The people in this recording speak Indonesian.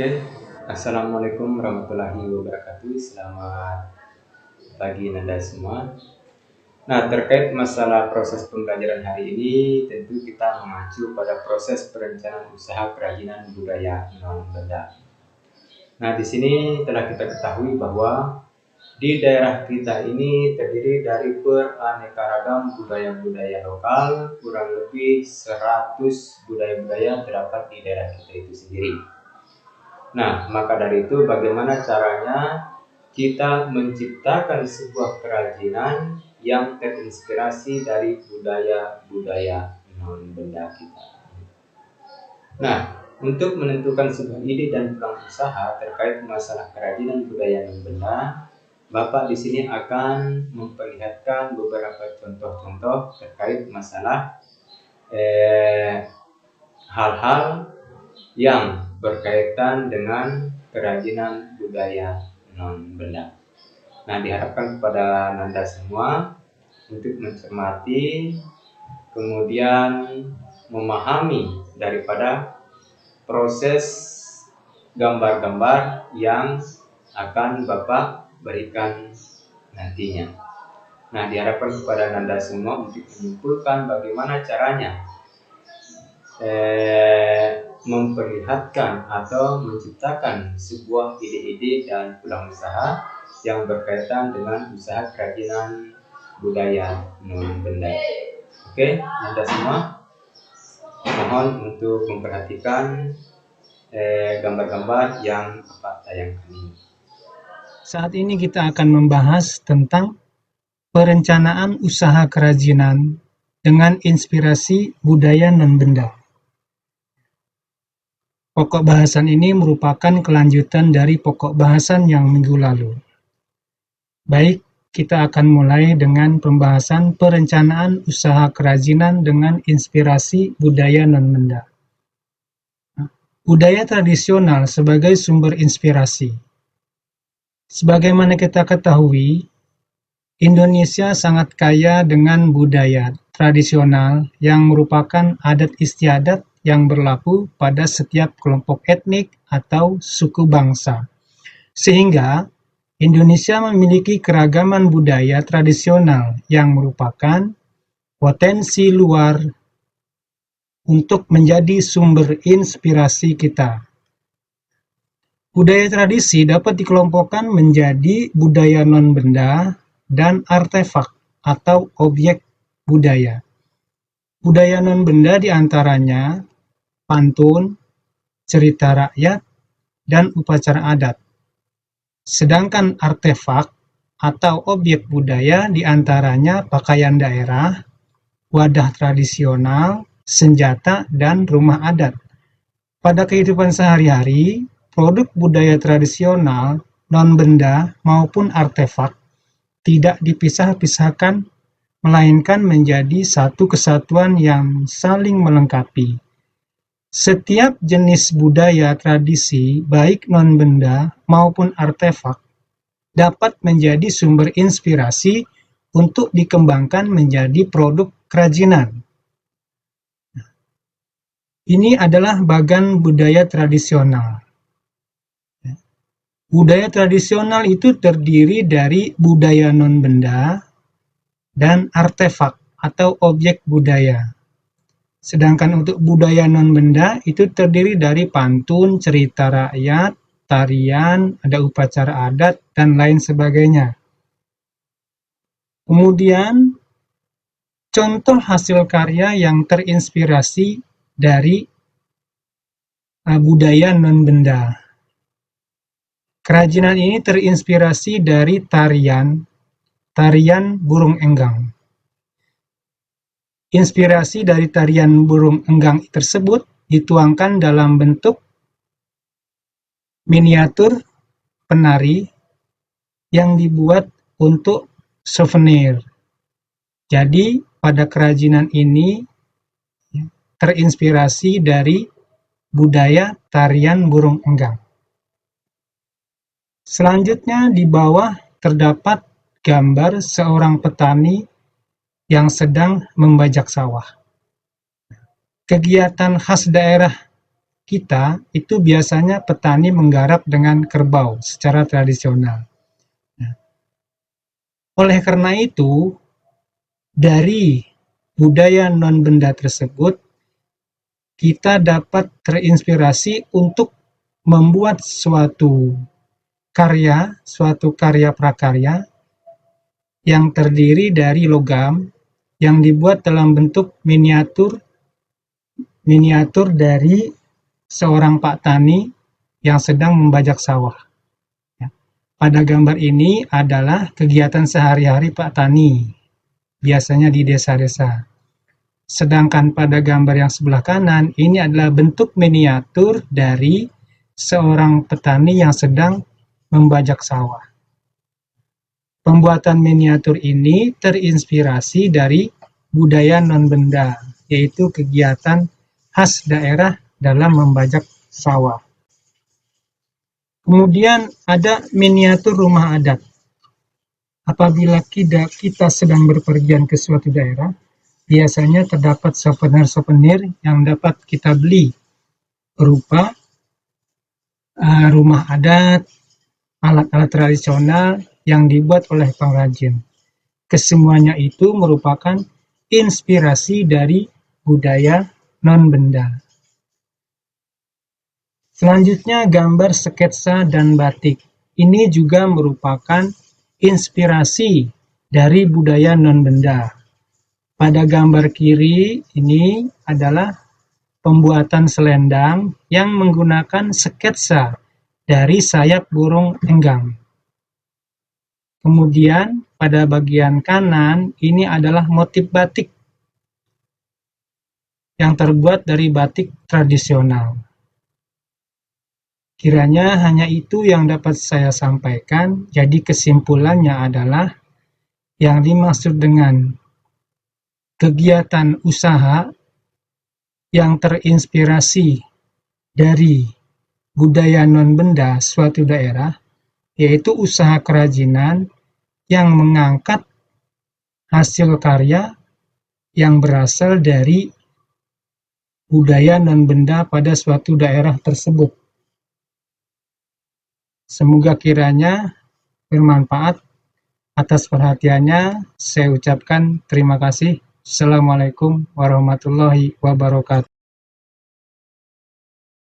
Oke, Assalamualaikum warahmatullahi wabarakatuh. Selamat pagi Nanda semua. Nah, terkait masalah proses pembelajaran hari ini, tentu kita mengacu pada proses perencanaan usaha kerajinan budaya non benda. Nah, di sini telah kita ketahui bahwa di daerah kita ini terdiri dari beraneka ragam budaya-budaya lokal, kurang lebih 100 budaya-budaya terdapat di daerah kita itu sendiri. Nah, maka dari itu bagaimana caranya kita menciptakan sebuah kerajinan yang terinspirasi dari budaya-budaya non-benda kita. Nah, untuk menentukan sebuah ide dan peluang usaha terkait masalah kerajinan budaya non-benda, Bapak di sini akan memperlihatkan beberapa contoh-contoh terkait masalah hal-hal yang berkaitan dengan kerajinan budaya non-benda. Nah, diharapkan kepada Nanda semua untuk mencermati, kemudian memahami daripada proses gambar-gambar yang akan Bapak berikan nantinya. Nah, diharapkan kepada Nanda semua untuk menyimpulkan bagaimana caranya memperlihatkan atau menciptakan sebuah ide-ide dan peluang usaha yang berkaitan dengan usaha kerajinan budaya non-benda. Oke, Nanda semua, mohon untuk memperhatikan gambar-gambar yang Bapak tayangkan ini. Saat ini kita akan membahas tentang perencanaan usaha kerajinan dengan inspirasi budaya non-benda. Pokok bahasan ini merupakan kelanjutan dari pokok bahasan yang minggu lalu. Baik, kita akan mulai dengan pembahasan perencanaan usaha kerajinan dengan inspirasi budaya non-benda. Budaya tradisional sebagai sumber inspirasi. Sebagaimana kita ketahui, Indonesia sangat kaya dengan budaya tradisional yang merupakan adat istiadat yang berlaku pada setiap kelompok etnik atau suku bangsa. Sehingga Indonesia memiliki keragaman budaya tradisional yang merupakan potensi luar untuk menjadi sumber inspirasi kita. Budaya tradisi dapat dikelompokkan menjadi budaya non-benda dan artefak atau objek budaya. Budaya non-benda diantaranya pantun, cerita rakyat, dan upacara adat. Sedangkan artefak atau objek budaya diantaranya pakaian daerah, wadah tradisional, senjata, dan rumah adat. Pada kehidupan sehari-hari, produk budaya tradisional, non-benda maupun artefak tidak dipisah-pisahkan, melainkan menjadi satu kesatuan yang saling melengkapi. Setiap jenis budaya tradisi, baik non-benda maupun artefak, dapat menjadi sumber inspirasi untuk dikembangkan menjadi produk kerajinan. Ini adalah bagan budaya tradisional. Budaya tradisional itu terdiri dari budaya non-benda dan artefak atau objek budaya. Sedangkan untuk budaya non-benda itu terdiri dari pantun, cerita rakyat, tarian, ada upacara adat, dan lain sebagainya. Kemudian, contoh hasil karya yang terinspirasi dari budaya non-benda. Kerajinan ini terinspirasi dari tarian burung enggang. Inspirasi dari tarian burung enggang tersebut dituangkan dalam bentuk miniatur penari yang dibuat untuk souvenir. Jadi, pada kerajinan ini terinspirasi dari budaya tarian burung enggang. Selanjutnya di bawah terdapat gambar seorang petani yang sedang membajak sawah. Kegiatan khas daerah kita itu biasanya petani menggarap dengan kerbau secara tradisional. Nah, oleh karena itu, dari budaya non-benda tersebut, kita dapat terinspirasi untuk membuat suatu karya prakarya yang terdiri dari logam yang dibuat dalam bentuk miniatur dari seorang Pak Tani yang sedang membajak sawah. Ya. Pada gambar ini adalah kegiatan sehari-hari Pak Tani, biasanya di desa-desa. Sedangkan pada gambar yang sebelah kanan, ini adalah bentuk miniatur dari seorang petani yang sedang membajak sawah. Pembuatan miniatur ini terinspirasi dari budaya non-benda, yaitu kegiatan khas daerah dalam membajak sawah. Kemudian ada miniatur rumah adat. Apabila kita sedang berpergian ke suatu daerah, biasanya terdapat souvenir-souvenir yang dapat kita beli berupa rumah adat, alat-alat tradisional yang dibuat oleh pengrajin. Kesemuanya itu merupakan inspirasi dari budaya non-benda. Selanjutnya gambar sketsa dan batik. Ini juga merupakan inspirasi dari budaya non-benda. Pada gambar kiri ini adalah pembuatan selendang yang menggunakan sketsa dari sayap burung enggang. Kemudian pada bagian kanan ini adalah motif batik yang terbuat dari batik tradisional. Kiranya hanya itu yang dapat saya sampaikan. Jadi kesimpulannya adalah yang dimaksud dengan kegiatan usaha yang terinspirasi dari budaya non-benda suatu daerah, yaitu usaha kerajinan yang mengangkat hasil karya yang berasal dari budaya non-benda pada suatu daerah tersebut. Semoga kiranya bermanfaat. Atas perhatiannya, saya ucapkan terima kasih. Assalamualaikum warahmatullahi wabarakatuh.